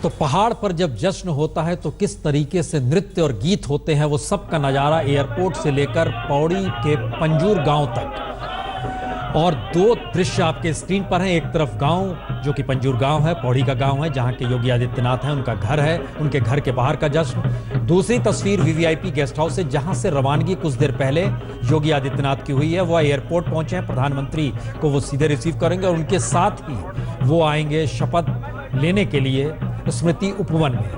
तो पहाड़ पर जब जश्न होता है तो किस तरीके से नृत्य और गीत होते हैं, वो सब का नज़ारा एयरपोर्ट से लेकर पौड़ी के पंजूर गांव तक। और दो दृश्य आपके स्क्रीन पर हैं। एक तरफ गांव जो कि पंजूर गांव है, पौड़ी का गांव है, जहां के योगी आदित्यनाथ हैं, उनका घर है, उनके घर के बाहर का जश्न। दूसरी तस्वीर वीवीआईपी गेस्ट हाउस से, जहां से रवानगी कुछ देर पहले योगी आदित्यनाथ की हुई है। वह एयरपोर्ट पहुंचे हैं, प्रधानमंत्री को वो सीधे रिसीव करेंगे और उनके साथ ही वो आएंगे शपथ लेने के लिए स्मृति उपवन में।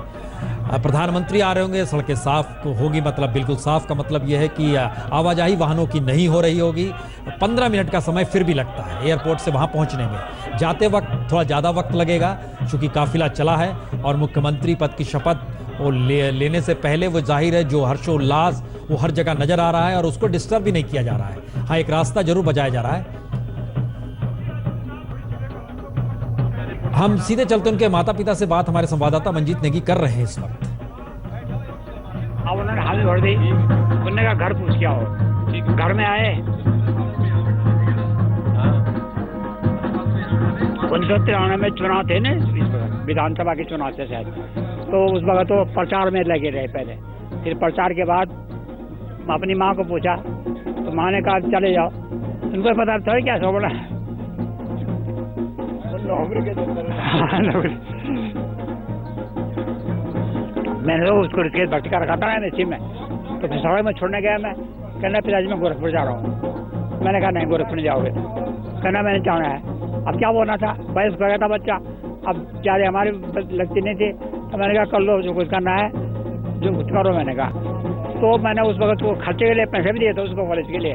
प्रधानमंत्री आ रहे होंगे, सड़कें साफ होगी, मतलब बिल्कुल साफ का मतलब यह है कि आवाजाही वाहनों की नहीं हो रही होगी। 15 मिनट का समय फिर भी लगता है एयरपोर्ट से वहां पहुंचने में। जाते वक्त थोड़ा ज़्यादा वक्त लगेगा क्योंकि काफिला चला है और मुख्यमंत्री पद की शपथ वो लेने से पहले वो जाहिर है जो हर्षोल्लास वो हर जगह नजर आ रहा है और उसको डिस्टर्ब भी नहीं किया जा रहा है। हाँ, एक रास्ता जरूर बजाया जा रहा है। हम सीधे चलते उनके माता पिता से बात हमारे संवाददाता मंजीत नेगी कर रहे हैं इस वक्त। अब उन्होंने हाल भर दी, उन्होंने का घर पूछ किया हो, घर में आए 1993 में चुनाव थे ना, विधानसभा के चुनाव थे शायद, तो उस वक्त तो प्रचार में लगे रहे पहले। फिर प्रचार के बाद अपनी माँ को पूछा तो माँ ने कहा चले जाओ। उनको पता था क्या सो बड़ा मैंने तो उसको भर्ती कर रखा था ना इसी में। तो फिर सड़क में छोड़ने गया, मैं कहना पिताजी मैं गोरखपुर जा रहा हूँ। मैंने कहा नहीं गोरखपुर नहीं जाओगे। कहना मैंने जाना है। अब क्या बोलना था, बहस कर गया था बच्चा। अब ज़्यादा हमारी लगती नहीं थी तो मैंने कहा कर लो जो कुछ करना है, जो कुछ करो। मैंने कहा तो मैंने उस वक्त वो खर्चे के लिए पैसे भी दिए थे उसको, कॉलेज के लिए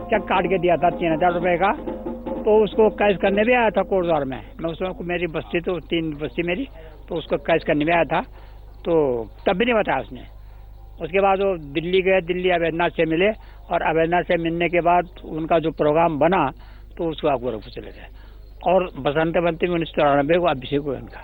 चेक काट के दिया था 3000 रुपये का। तो उसको कैश करने भी आया था कोटद्वार में। मैं उसमें मेरी बस्ती तो 3 बस्ती मेरी, तो उसको कैश करने भी आया था। तो तब भी नहीं बताया उसने। उसके बाद वो दिल्ली गए, दिल्ली अवैधनाथ से मिले और अवैधनाथ से मिलने के बाद उनका जो प्रोग्राम बना तो उसको आप गोरखपुर चले गए और बसंत पंचमी में 1993 को अभिषेक हुआ उनका।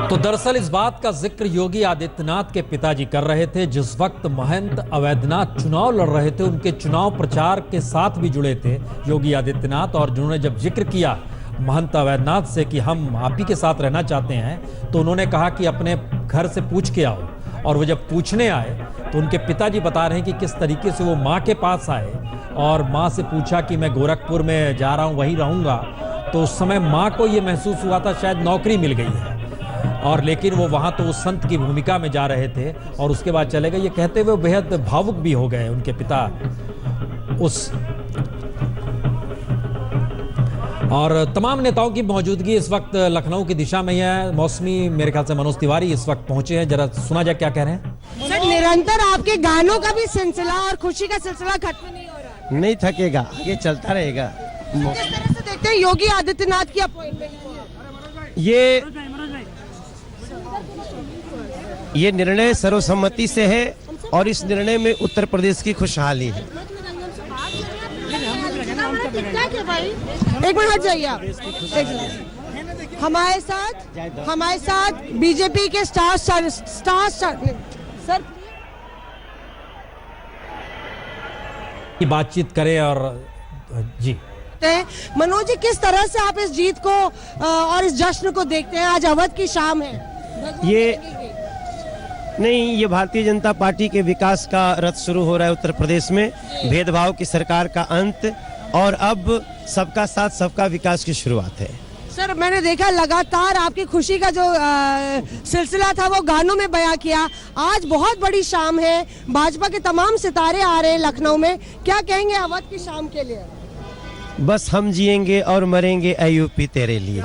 तो दरअसल इस बात का जिक्र योगी आदित्यनाथ के पिताजी कर रहे थे जिस वक्त महंत अवैधनाथ चुनाव लड़ रहे थे। उनके चुनाव प्रचार के साथ भी जुड़े थे योगी आदित्यनाथ, और जिन्होंने जब जिक्र किया महंत अवैधनाथ से कि हम आप ही के साथ रहना चाहते हैं, तो उन्होंने कहा कि अपने घर से पूछ के आओ। और वो जब पूछने आए तो उनके पिताजी बता रहे हैं कि किस तरीके से वो माँ के पास आए और माँ से पूछा कि मैं गोरखपुर में जा रहा हूँ, वहीं रहूँगा। तो उस समय माँ को ये महसूस हुआ था शायद नौकरी मिल गई है, और लेकिन वो वहाँ तो उस संत की भूमिका में जा रहे थे और उसके बाद चले गए। ये कहते हुए बेहद भावुक भी हो गए उनके पिता उस। और तमाम नेताओं की मौजूदगी इस वक्त लखनऊ की दिशा में है। मौसमी मेरे ख्याल से मनोज तिवारी इस वक्त पहुंचे हैं, जरा सुना जाए क्या कह रहे हैं। सर, निरंतर आपके गानों का भी सिलसिला और खुशी का सिलसिला खत्म नहीं हो रहा, नहीं थकेगा, ये चलता रहेगा। किस तरह से देखते हैं योगी आदित्यनाथ की अपॉइंटमेंट को? ये निर्णय सर्वसम्मति से है और इस निर्णय में उत्तर प्रदेश की खुशहाली है। एक मिनट हट जाइए आप। हमारे साथ बीजेपी के स्टार सर की बातचीत करें। और जी मनोज जी, किस तरह से आप इस जीत को और इस जश्न को देखते हैं? आज अवध की शाम है। ये भारतीय जनता पार्टी के विकास का रथ शुरू हो रहा है उत्तर प्रदेश में। भेदभाव की सरकार का अंत और अब सबका साथ सबका विकास की शुरुआत है। सर, मैंने देखा लगातार आपकी खुशी का जो सिलसिला था वो गानों में बयां किया। आज बहुत बड़ी शाम है, भाजपा के तमाम सितारे आ रहे हैं लखनऊ में। क्या कहेंगे अवध की शाम के लिए? बस हम जिएंगे और मरेंगे यूपी तेरे लिए।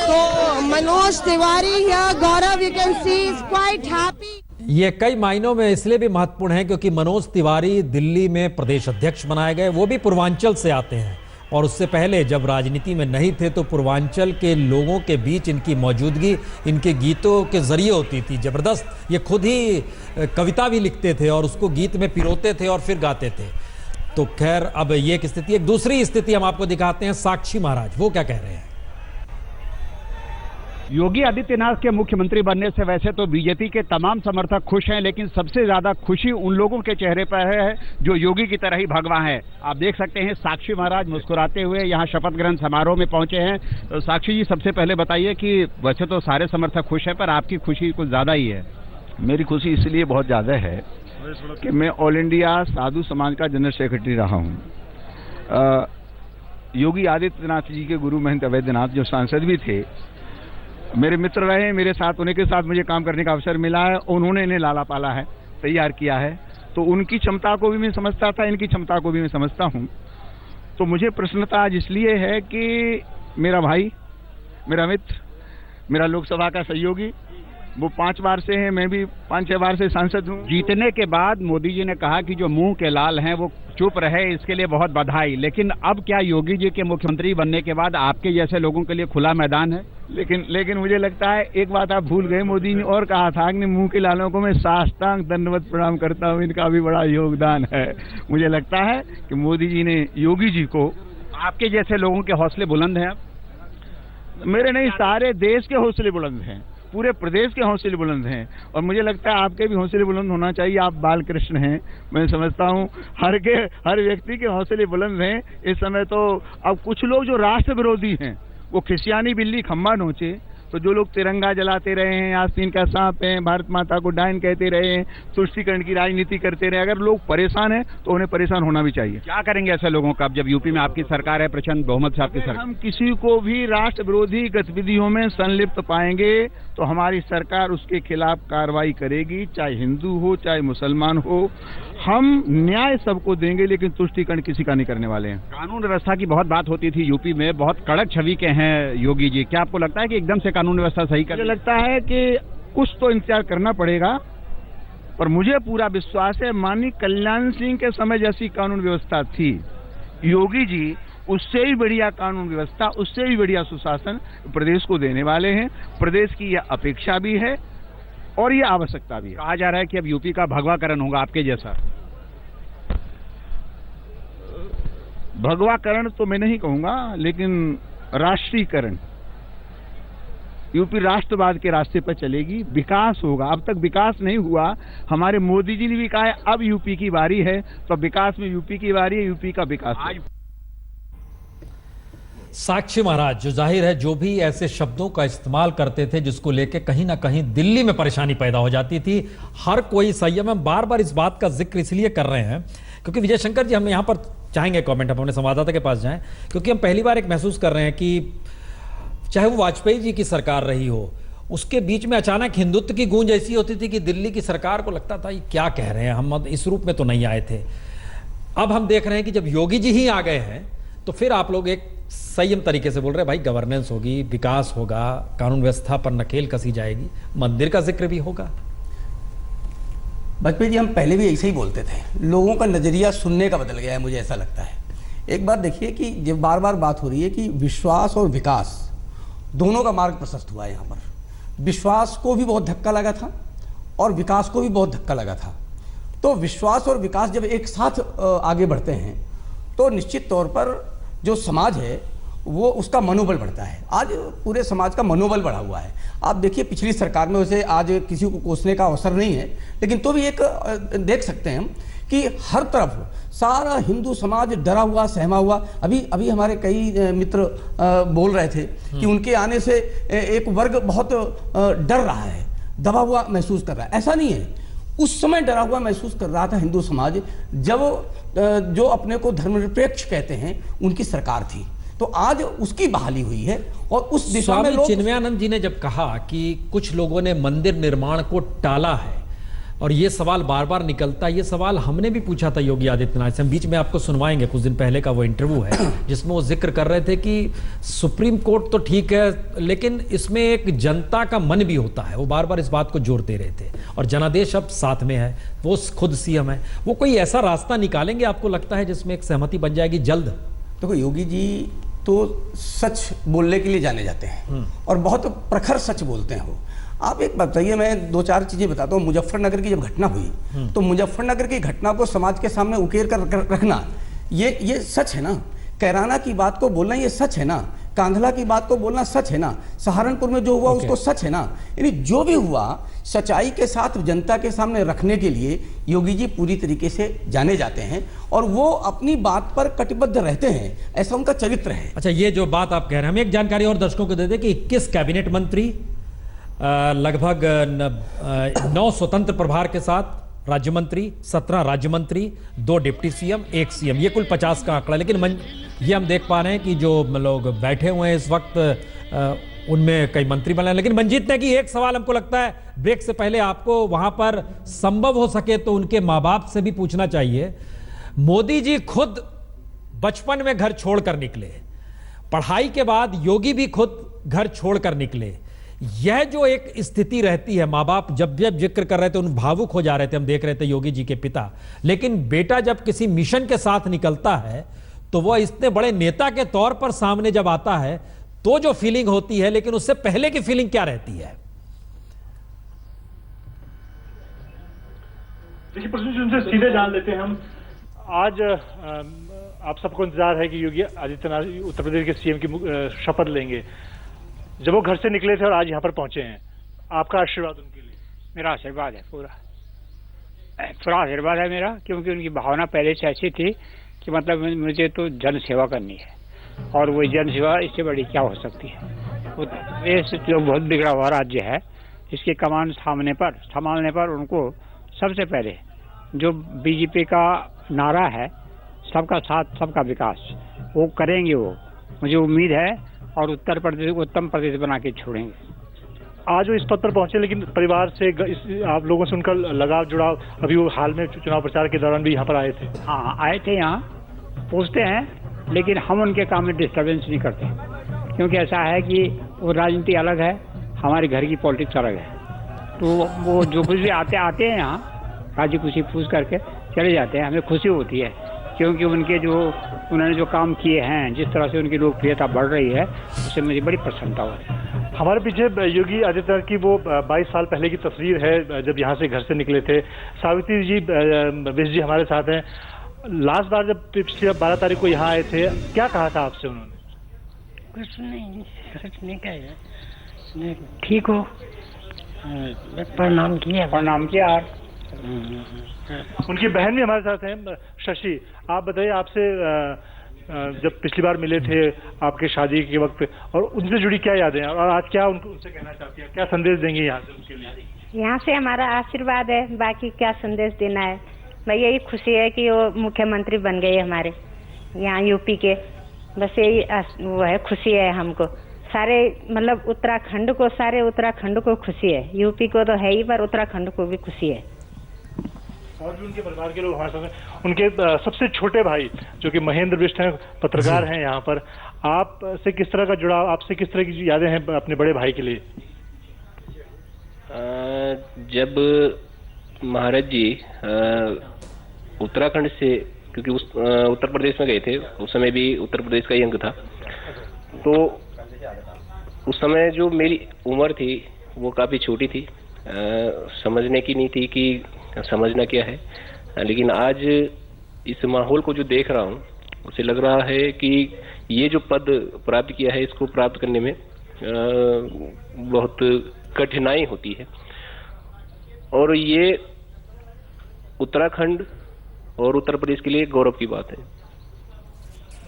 तो मनोज तिवारी या Gaurav, you can see is quite happy. ये कई मायनों में इसलिए भी महत्वपूर्ण है क्योंकि मनोज तिवारी दिल्ली में प्रदेश अध्यक्ष बनाए गए। वो भी पूर्वांचल से आते हैं और उससे पहले जब राजनीति में नहीं थे तो पूर्वांचल के लोगों के बीच इनकी मौजूदगी इनके गीतों के जरिए होती थी जबरदस्त। ये खुद ही कविता भी लिखते थे और उसको गीत में पिरोते थे और फिर गाते थे। तो खैर, अब ये एक स्थिति। एक दूसरी स्थिति हम आपको दिखाते हैं, साक्षी महाराज वो क्या कह रहे हैं। योगी आदित्यनाथ के मुख्यमंत्री बनने से वैसे तो बीजेपी के तमाम समर्थक खुश हैं, लेकिन सबसे ज्यादा खुशी उन लोगों के चेहरे पर है जो योगी की तरह ही भगवा हैं। आप देख सकते हैं साक्षी महाराज मुस्कुराते हुए यहाँ शपथ ग्रहण समारोह में पहुंचे हैं। तो साक्षी जी, सबसे पहले बताइए कि वैसे तो सारे समर्थक खुश हैं, पर आपकी खुशी कुछ ज्यादा ही है। मेरी खुशी इसलिए बहुत ज्यादा है कि मैं ऑल इंडिया साधु समाज का जनरल सेक्रेटरी रहा हूँ। योगी आदित्यनाथ जी के गुरु महंत अवैधनाथ जो सांसद भी थे, मेरे मित्र रहे, मेरे साथ उन्हीं के साथ मुझे काम करने का अवसर मिला है। उन्होंने इन्हें लाला पाला है, तैयार किया है, तो उनकी क्षमता को भी मैं समझता था, इनकी क्षमता को भी मैं समझता हूँ। तो मुझे प्रसन्नता आज इसलिए है कि मेरा भाई, मेरा मित्र, मेरा लोकसभा का सहयोगी, वो 5 बार से हैं, मैं भी 5-6 बार से सांसद हूँ। जीतने के बाद मोदी जी ने कहा कि जो मुंह के लाल हैं वो चुप रहे, इसके लिए बहुत बधाई। लेकिन अब क्या योगी जी के मुख्यमंत्री बनने के बाद आपके जैसे लोगों के लिए खुला मैदान है? लेकिन मुझे लगता है एक बात आप भूल गए, मोदी ने और कहा था कि मुंह के लालों को मैं साष्टांग दंडवत प्रणाम करता हूँ, इनका भी बड़ा योगदान है। मुझे लगता है कि मोदी जी ने योगी जी को, आपके जैसे लोगों के हौसले बुलंद हैं। अब मेरे नहीं, सारे देश के हौसले बुलंद हैं, पूरे प्रदेश के हौसले बुलंद हैं, और मुझे लगता है आपके भी हौसले बुलंद होना चाहिए। आप बाल कृष्ण हैं, मैं समझता हूँ हर व्यक्ति के हौसले बुलंद हैं। इस समय तो अब कुछ लोग जो राष्ट्र विरोधी हैं वो खिसियानी बिल्ली खम्बा नोचे, तो जो लोग तिरंगा जलाते रहे हैं, आस्तीन का सांप हैं, भारत माता को डायन कहते रहे हैं, तुष्टीकरण की राजनीति करते रहे, अगर लोग परेशान हैं तो उन्हें परेशान होना भी चाहिए। क्या करेंगे ऐसे लोगों का, अब जब यूपी में आपकी सरकार है, प्रचंड बहुमत से आपकी सरकार? हम किसी को भी राष्ट्र विरोधी गतिविधियों में संलिप्त पाएंगे तो हमारी सरकार उसके खिलाफ कार्रवाई करेगी, चाहे हिंदू हो चाहे मुसलमान हो। हम न्याय सबको देंगे, लेकिन तुष्टीकरण किसी का नहीं करने वाले हैं। कानून व्यवस्था की बहुत बात होती थी यूपी में, बहुत कड़क छवि के हैं योगी जी। क्या आपको लगता है कि एकदम से कानून व्यवस्था सही कर? मुझे लगता है कि कुछ तो इंतजार करना पड़ेगा, पर मुझे पूरा विश्वास है माननीय कल्याण सिंह के समय जैसी कानून व्यवस्था थी, योगी जी उससे ही बढ़िया कानून व्यवस्था, उससे भी बढ़िया सुशासन प्रदेश को देने वाले हैं। प्रदेश की यह अपेक्षा भी है और ये आवश्यकता भी है। कहा जा रहा है कि अब यूपी का भगवाकरण होगा आपके जैसा। भगवाकरण तो मैं नहीं कहूंगा, लेकिन राष्ट्रीयकरण, यूपी राष्ट्रवाद के रास्ते पर चलेगी, विकास होगा। अब तक विकास नहीं हुआ, हमारे मोदी जी ने भी कहा है अब यूपी की बारी है, तो विकास में यूपी की बारी है, यूपी का विकास। आज साक्षी महाराज, जो जाहिर है जो भी ऐसे शब्दों का इस्तेमाल करते थे जिसको लेके कहीं ना कहीं दिल्ली में परेशानी पैदा हो जाती थी, हर कोई संयम। हम बार बार इस बात का जिक्र इसलिए कर रहे हैं क्योंकि विजय शंकर जी, हम यहाँ पर चाहेंगे कमेंट, हम अपने संवाददाता के पास जाएं, क्योंकि हम पहली बार एक महसूस कर रहे हैं कि चाहे वो वाजपेयी जी की सरकार रही हो, उसके बीच में अचानक हिंदुत्व की गूंज ऐसी होती थी कि दिल्ली की सरकार को लगता था ये क्या कह रहे हैं, हम इस रूप में तो नहीं आए थे। अब हम देख रहे हैं कि जब योगी जी ही आ गए हैं तो फिर आप लोग एक संयम तरीके से बोल रहे हैं, भाई गवर्नेंस होगी, विकास होगा, कानून व्यवस्था पर नकेल कसी जाएगी, मंदिर का जिक्र भी होगा। वाजपेयी जी, हम पहले भी ऐसे ही बोलते थे, लोगों का नजरिया सुनने का बदल गया है, मुझे ऐसा लगता है। एक बात देखिए कि जब बार बार बात हो रही है कि विश्वास और विकास दोनों का मार्ग प्रशस्त हुआ है। यहाँ पर विश्वास को भी बहुत धक्का लगा था और विकास को भी बहुत धक्का लगा था। तो विश्वास और विकास जब एक साथ आगे बढ़ते हैं तो निश्चित तौर पर जो समाज है वो उसका मनोबल बढ़ता है। आज पूरे समाज का मनोबल बढ़ा हुआ है। आप देखिए पिछली सरकार में वैसे आज किसी को कोसने का अवसर नहीं है, लेकिन तो भी एक देख सकते हैं हम कि हर तरफ सारा हिंदू समाज डरा हुआ, सहमा हुआ। अभी हमारे कई मित्र बोल रहे थे कि उनके आने से एक वर्ग बहुत डर रहा है, दबा हुआ महसूस कर रहा है। ऐसा नहीं है, उस समय डरा हुआ महसूस कर रहा था हिंदू समाज जब जो अपने को धर्मनिरपेक्ष कहते हैं उनकी सरकार थी। तो आज उसकी बहाली हुई है और उस दिशा में लोग। चिन्मयानंद जी ने जब कहा कि कुछ लोगों ने मंदिर निर्माण को टाला है और ये सवाल बार बार निकलता है, ये सवाल हमने भी पूछा था योगी आदित्यनाथ से। हम बीच में आपको सुनवाएंगे, कुछ दिन पहले का वो इंटरव्यू है जिसमें वो जिक्र कर रहे थे कि सुप्रीम कोर्ट तो ठीक है लेकिन इसमें एक जनता का मन भी होता है। वो बार बार इस बात को जोर दे रहे थे और जनादेश अब साथ में है, वो खुद सीएम है। वो कोई ऐसा रास्ता निकालेंगे आपको लगता है जिसमें एक सहमति बन जाएगी जल्द? देखो, योगी जी तो सच बोलने के लिए जाने जाते हैं और बहुत प्रखर सच बोलते हैं वो। आप एक बात बताइए, मैं 2-4 चीजें बताता हूँ। मुजफ्फरनगर की जब घटना हुई तो मुजफ्फरनगर की घटना को समाज के सामने उकेर कर रखना ये सच है ना। कैराना की बात को बोलना ये सच है ना कांधला की बात को बोलना सच है ना, सहारनपुर में जो हुआ उसको सच है ना। यानी जो भी हुआ सच्चाई के साथ जनता के सामने रखने के लिए योगी जी पूरी तरीके से जाने जाते हैं और वो अपनी बात पर कटिबद्ध रहते हैं, ऐसा उनका चरित्र है। अच्छा, ये जो बात आप कह रहे हैं, हम एक जानकारी और दर्शकों को दे दें कि 21 कैबिनेट मंत्री, लगभग 9 स्वतंत्र प्रभार के साथ राज्य मंत्री, 17 राज्य मंत्री, 2 डिप्टी सीएम, 1 सीएम, ये कुल 50 का आंकड़ा। लेकिन ये हम देख पा रहे हैं कि जो लोग बैठे हुए हैं इस वक्त उनमें कई मंत्री बने हैं। लेकिन मंजीत ने कि एक सवाल हमको लगता है ब्रेक से पहले आपको वहां पर संभव हो सके तो उनके माँ बाप से भी पूछना चाहिए। मोदी जी खुद बचपन में घर छोड़कर निकले, पढ़ाई के बाद योगी भी खुद घर छोड़कर निकले। यह जो एक स्थिति रहती है, माँ बाप जब जिक्र कर रहे थे उन भावुक हो जा रहे थे, हम देख रहे थे योगी जी के पिता। लेकिन बेटा जब किसी मिशन के साथ निकलता है तो वह इतने बड़े नेता के तौर पर सामने जब आता है तो जो फीलिंग होती है, लेकिन उससे पहले की फीलिंग क्या रहती है? देखिए प्रश्न जी, उनसे सीधे जान लेते हैं हम। आज आप सबको इंतजार है कि योगी आदित्यनाथ उत्तर प्रदेश के सीएम की शपथ लेंगे। जब वो घर से निकले थे और आज यहाँ पर पहुंचे हैं, आपका आशीर्वाद उनके लिए? मेरा आशीर्वाद है, पूरा आशीर्वाद है मेरा, क्योंकि उनकी भावना पहले से ऐसी थी कि मतलब मुझे तो जन सेवा करनी है, और वो जन सेवा इससे बड़ी क्या हो सकती है। उत्तर प्रदेश जो बहुत बिगड़ा हुआ राज्य है, इसकी कमान संभालने पर उनको सबसे पहले जो बीजेपी का नारा है, सबका साथ सबका विकास, वो करेंगे। वो मुझे उम्मीद है, और उत्तर प्रदेश को उत्तम प्रदेश बना के छोड़ेंगे। आज वो इस पद पर पहुंचे, लेकिन परिवार से आप लोगों से उनका लगाव जुड़ाव, अभी वो हाल में चुनाव प्रचार के दौरान भी यहाँ पर आए थे। हाँ, आए थे, यहाँ पूछते हैं, लेकिन हम उनके काम में डिस्टर्बेंस नहीं करते, क्योंकि ऐसा है कि वो राजनीति अलग है, हमारे घर की पॉलिटिक्स अलग है। तो वो जो कुछ भी आते हैं यहाँ राजी खुशी पूछ करके चले जाते हैं। हमें खुशी होती है, क्योंकि उन्होंने जो काम किए हैं, जिस तरह से उनकी लोकप्रियता बढ़ रही है, उससे मुझे बड़ी प्रसन्नता हो रही है। हमारे पीछे योगी आदित्यनाथ की वो 22 साल पहले की तस्वीर है, जब यहाँ से घर से निकले थे। सावित्री जी बिष्ट जी हमारे साथ हैं। लास्ट बार जब पिछली 12 तारीख को यहाँ आए थे, क्या कहा था आपसे उन्होंने? कुछ नहीं कहा, ठीक हो, प्रणाम किया। उनकी बहन भी हमारे साथ हैं, शशि। आप बताइए, आपसे जब पिछली बार मिले थे आपके शादी के वक्त, और उनसे जुड़ी क्या यादें हैं, और आज क्या उनसे कहना चाहती हैं, क्या संदेश देंगे यहाँ से उनके लिए? यहाँ से हमारा आशीर्वाद है, बाकी क्या संदेश देना है। भाई यही खुशी है कि वो मुख्यमंत्री बन गए हमारे यहाँ यूपी के, बस यही वो है, खुशी है हमको। सारे मतलब सारे उत्तराखंड को खुशी है। यूपी को तो है ही, पर उत्तराखंड को भी खुशी है। और भी उनके परिवार के लोग हमारे साथ हैं। उनके सबसे छोटे भाई जो कि महेंद्र बिष्ट हैं, पत्रकार हैं यहाँ पर, आप से किस तरह का जुड़ाव, आपसे किस तरह की यादें हैं अपने बड़े भाई के लिए? जब महाराज जी उत्तराखंड से, क्योंकि उत्तर प्रदेश में गए थे, उस समय भी उत्तर प्रदेश का ही अंग था, तो उस समय जो मेरी उम्र थी वो काफ़ी छोटी थी, समझने की नहीं थी कि समझना क्या है। लेकिन आज इस माहौल को जो देख रहा हूँ, उसे लग रहा है कि ये जो पद प्राप्त किया है, इसको प्राप्त करने में बहुत कठिनाई होती है, और ये उत्तराखंड और उत्तर प्रदेश के लिए गौरव की बात है।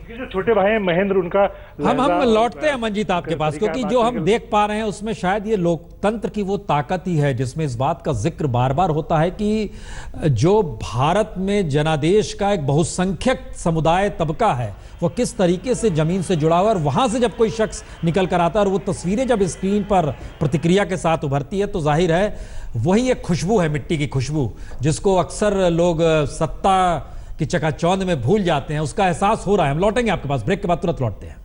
जो छोटे भाई हैं महेंद्र, उनका हम लौटते हैं मंजीत आपके पास, क्योंकि जो हम देख पा रहे हैं उसमें शायद ये लोकतंत्र की वो ताकत ही है जिसमें इस बात का जिक्र बार बार होता है कि जो भारत में जनादेश का एक बहुसंख्यक समुदाय तबका है, वो किस तरीके से जमीन से जुड़ा हुआ है। और वहां से जब कोई शख्स निकल कर आता है और वो तस्वीरें जब स्क्रीन पर प्रतिक्रिया के साथ उभरती है, तो जाहिर है वही एक खुशबू है, मिट्टी की खुशबू, जिसको अक्सर लोग सत्ता की चकाचौंध में भूल जाते हैं, उसका एहसास हो रहा है। हम लौटेंगे आपके पास, ब्रेक के बाद तुरंत लौटते हैं।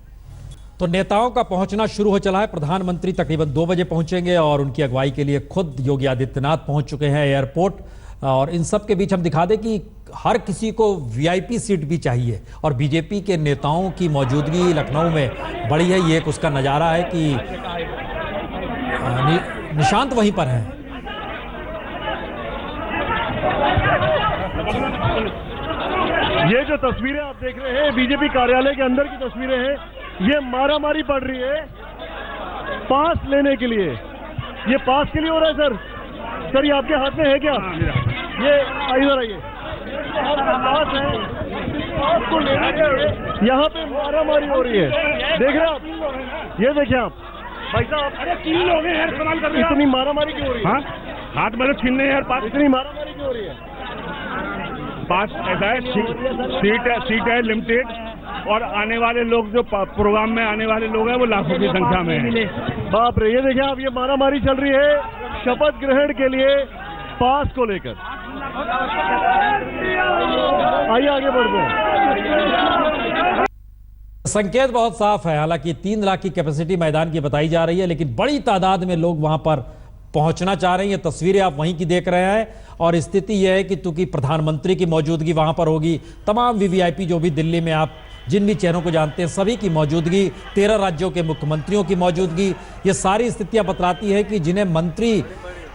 तो नेताओं का पहुंचना शुरू हो चला है। प्रधानमंत्री तकरीबन 2 बजे पहुंचेंगे और उनकी अगुवाई के लिए खुद योगी आदित्यनाथ पहुंच चुके हैं एयरपोर्ट। और इन सब के बीच हम दिखा दें कि हर किसी को वीआईपी सीट भी चाहिए, और बीजेपी के नेताओं की मौजूदगी लखनऊ में बड़ी है। ये एक उसका नज़ारा है कि निशांत वहीं पर हैं। ये जो तस्वीरें आप देख रहे हैं बीजेपी कार्यालय के अंदर की तस्वीरें हैं, ये मारामारी पड़ रही है पास लेने के लिए। ये पास के लिए हो रहा है सर। सर ये आपके हाथ में है क्या? ये इधर आइए, पास है, पास को लेने के लिए यहाँ पे मारामारी हो रही है। देख रहे हैं आप, ये देखिए आप भाई साहब, अरे 3 लोग हैं यार, इस्तेमाल कर रहे हैं। इतनी मारामारी क्यों हो रही है? हाँ? हाथ में तो छीनने यार, पास इतनी मारामारी क्यों हो रही है? पास ऐसा है, सीट है लिमिटेड, और आने वाले लोग जो प्रोग्राम में आने वाले लोग हैं वो लाखों की संख्या में हैं। बाप रे, ये देखिए आप, ये मारामारी चल रही है शपथ ग्रहण के लिए पास को लेकर। आइए आगे बढ़ते हैं। संकेत बहुत साफ है। हालांकि 3 लाख की कैपेसिटी मैदान की बताई जा रही है, लेकिन बड़ी तादाद में लोग वहां पर पहुंचना चाह रहे हैं। ये तस्वीरें आप वहीं की देख रहे हैं, और स्थिति यह है कि चूंकि प्रधानमंत्री की मौजूदगी वहां पर होगी, तमाम वीवीआईपी जो भी दिल्ली में आप जिन भी चेहरों को जानते हैं सभी की मौजूदगी, 13 राज्यों के मुख्यमंत्रियों की मौजूदगी, ये सारी स्थितियां बतलाती है कि जिन्हें मंत्री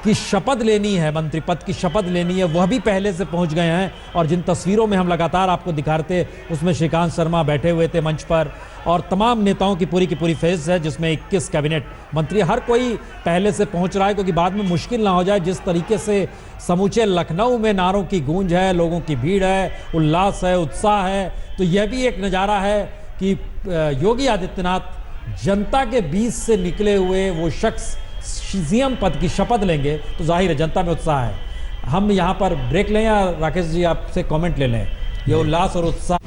की शपथ लेनी है, मंत्री पद की शपथ लेनी है, वह भी पहले से पहुंच गए हैं। और जिन तस्वीरों में हम लगातार आपको दिखा रहे थे, उसमें श्रीकांत शर्मा बैठे हुए थे मंच पर, और तमाम नेताओं की पूरी फेज है, जिसमें 21 कैबिनेट मंत्री, हर कोई पहले से पहुंच रहा है, क्योंकि बाद में मुश्किल ना हो जाए। जिस तरीके से समूचे लखनऊ में नारों की गूंज है, लोगों की भीड़ है, उल्लास है, उत्साह है, तो यह भी एक नज़ारा है कि योगी आदित्यनाथ जनता के बीच से निकले हुए वो शख्स सीएम पद की शपथ लेंगे, तो जाहिर है जनता में उत्साह है। हम यहाँ पर ब्रेक लें या राकेश जी आपसे कमेंट ले लें? ये उल्लास और उत्साह